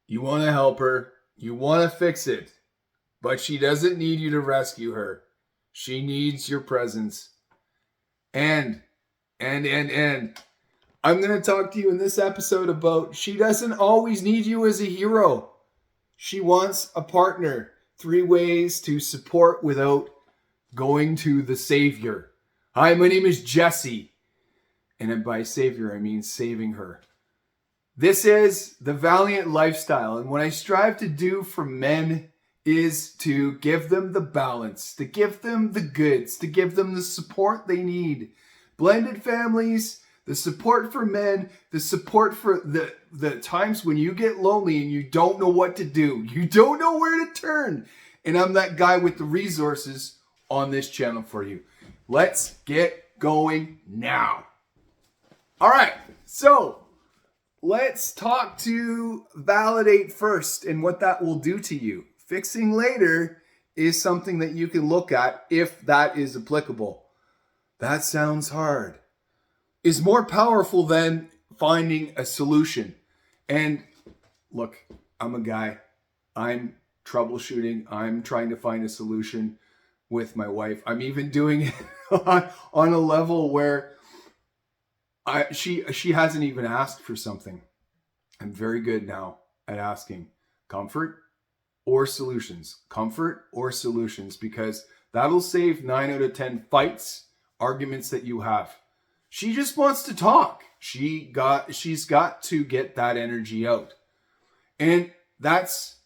You want to help her. You want to fix it. But she doesn't need you to rescue her. She needs your presence. And I'm going to talk to you in this episode about she doesn't always need you as a hero. She wants a partner. 3 ways to support without going to the savior. Hi, my name is Jesse. And by savior, I mean saving her. This is the Valiant Lifestyle. And what I strive to do for men is to give them the balance, to give them the goods, to give them the support they need. Blended families, the support for men, the support for the times when you get lonely and you don't know what to do. You don't know where to turn. And I'm that guy with the resources on this channel for you. Let's get going now. All right, so let's talk to validate first and what that will do to you. Fixing later is something that you can look at if that is applicable. That sounds hard. Is more powerful than finding a solution. And look, I'm a guy. I'm troubleshooting. I'm trying to find a solution with my wife. I'm even doing it on a level where she hasn't even asked for something. I'm very good now at asking comfort or solutions. Comfort or solutions, because that'll save 9 out of 10 fights, arguments that you have. She just wants to talk. She's got to get that energy out. And that's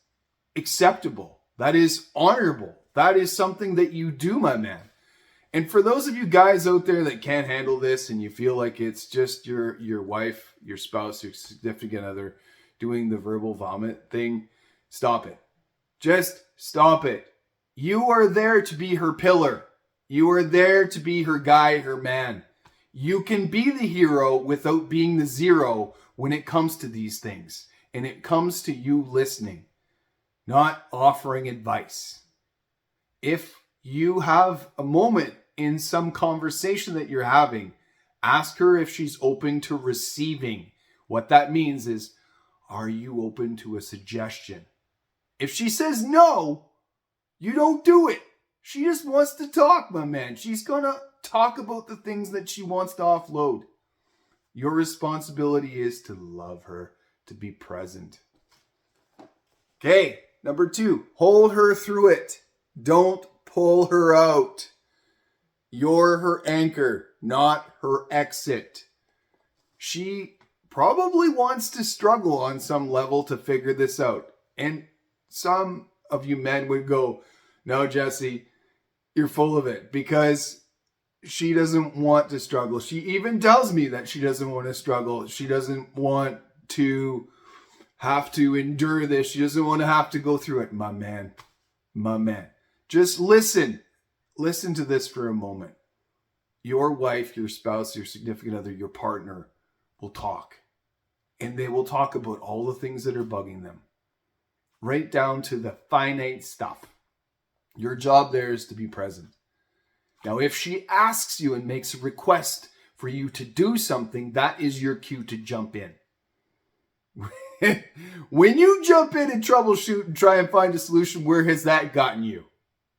acceptable. That is honorable. That is something that you do, my man. And for those of you guys out there that can't handle this and you feel like it's just your wife, your spouse, your significant other doing the verbal vomit thing, stop it. Just stop it. You are there to be her pillar. You are there to be her guy, her man. You can be the hero without being the zero when it comes to these things. And it comes to you listening, not offering advice. If you have a moment in some conversation that you're having, ask her if she's open to receiving. What that means is, are you open to a suggestion? If she says no, you don't do it. She just wants to talk, my man. She's going to talk about the things that she wants to offload. Your responsibility is to love her, to be present. Okay, number 2, hold her through it. Don't pull her out. You're her anchor, not her exit. She probably wants to struggle on some level to figure this out. And some of you men would go, no, Jesse, you're full of it, because she doesn't want to struggle. She even tells me that she doesn't want to struggle. She doesn't want to have to endure this. She doesn't want to have to go through it. My man. Just listen. Listen to this for a moment. Your wife, your spouse, your significant other, your partner will talk. And they will talk about all the things that are bugging them. Right down to the finite stuff. Your job there is to be present. Now, if she asks you and makes a request for you to do something, that is your cue to jump in. When you jump in and troubleshoot and try and find a solution, where has that gotten you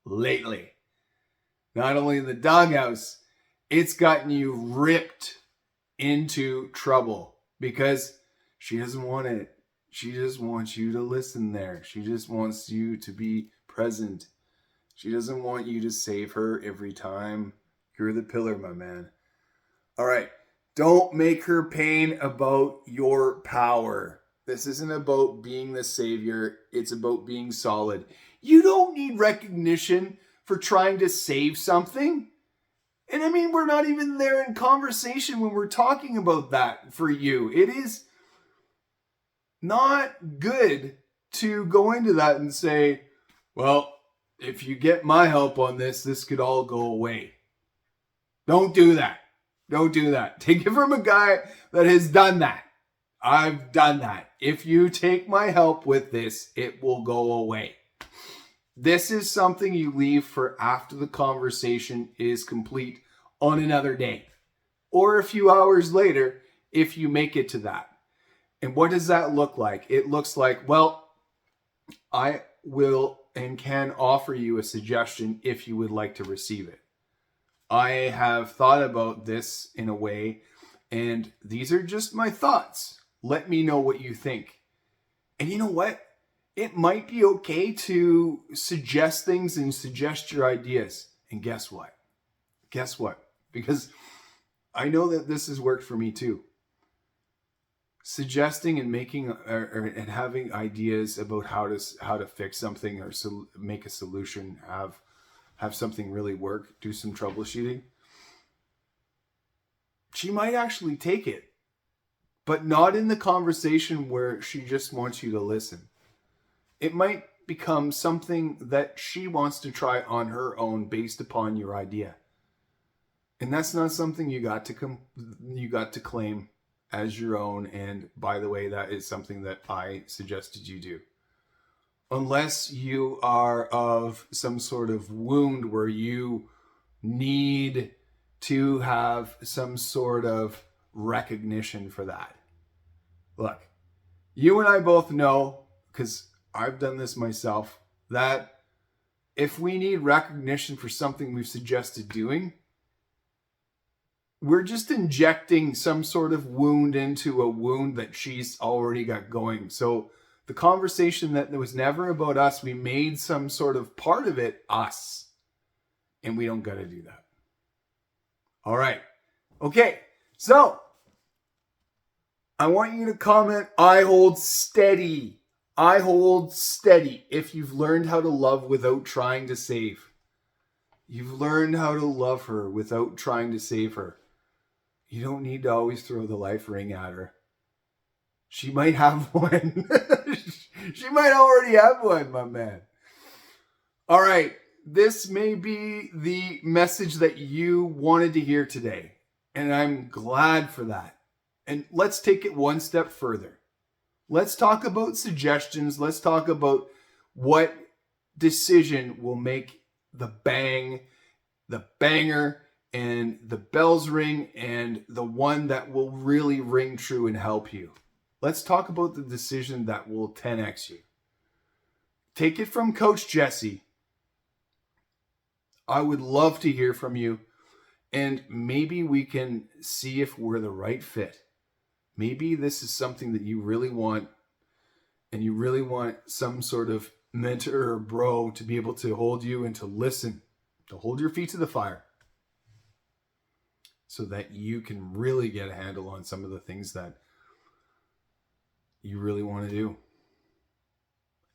lately? Not only in the doghouse, it's gotten you ripped into trouble because she doesn't want it. She just wants you to listen there. She just wants you to be present. She doesn't want you to save her every time. You're the pillar, my man. All right. Don't make her pain about your power. This isn't about being the savior. It's about being solid. You don't need recognition for trying to save something. And I mean, we're not even there in conversation when we're talking about that for you. It is not good to go into that and say, well, if you get my help on this, this could all go away. Don't do that. Don't do that. Take it from a guy that has done that. I've done that. If you take my help with this, it will go away. This is something you leave for after the conversation is complete on another day. Or a few hours later, if you make it to that. And what does that look like? It looks like, well, I will and can offer you a suggestion if you would like to receive it. I have thought about this in a way, and these are just my thoughts. Let me know what you think. And you know what? It might be okay to suggest things and suggest your ideas. And guess what? Guess what? Because I know that this has worked for me too. Suggesting and making and having ideas about how to fix something or make a solution, have something really work, do some troubleshooting. She might actually take it, but not in the conversation where she just wants you to listen. It might become something that she wants to try on her own based upon your idea. And that's not something you got to claim as your own. And by the way, that is something that I suggested you do. Unless you are of some sort of wound where you need to have some sort of recognition for that. Look, you and I both know, because I've done this myself, that if we need recognition for something we've suggested doing, we're just injecting some sort of wound into a wound that she's already got going. So the conversation that was never about us, we made some sort of part of it us. And we don't got to do that. All right. Okay. So I want you to comment, I hold steady. I hold steady if you've learned how to love without trying to save. You've learned how to love her without trying to save her. You don't need to always throw the life ring at her. She might have one. She might already have one, my man. All right. This may be the message that you wanted to hear today. And I'm glad for that. And let's take it one step further. Let's talk about suggestions. Let's talk about what decision will make the bang, the banger, and the bells ring, and the one that will really ring true and help you. Let's talk about the decision that will 10x you. Take it from Coach Jesse. I would love to hear from you, and maybe we can see if we're the right fit. Maybe this is something that you really want, and you really want some sort of mentor or bro to be able to hold you and to listen, to hold your feet to the fire, so that you can really get a handle on some of the things that you really want to do.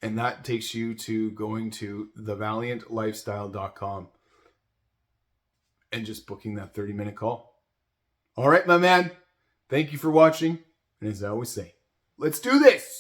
And that takes you to going to thevaliantlifestyle.com and just booking that 30-minute call. All right, my man. Thank you for watching. And as I always say, let's do this.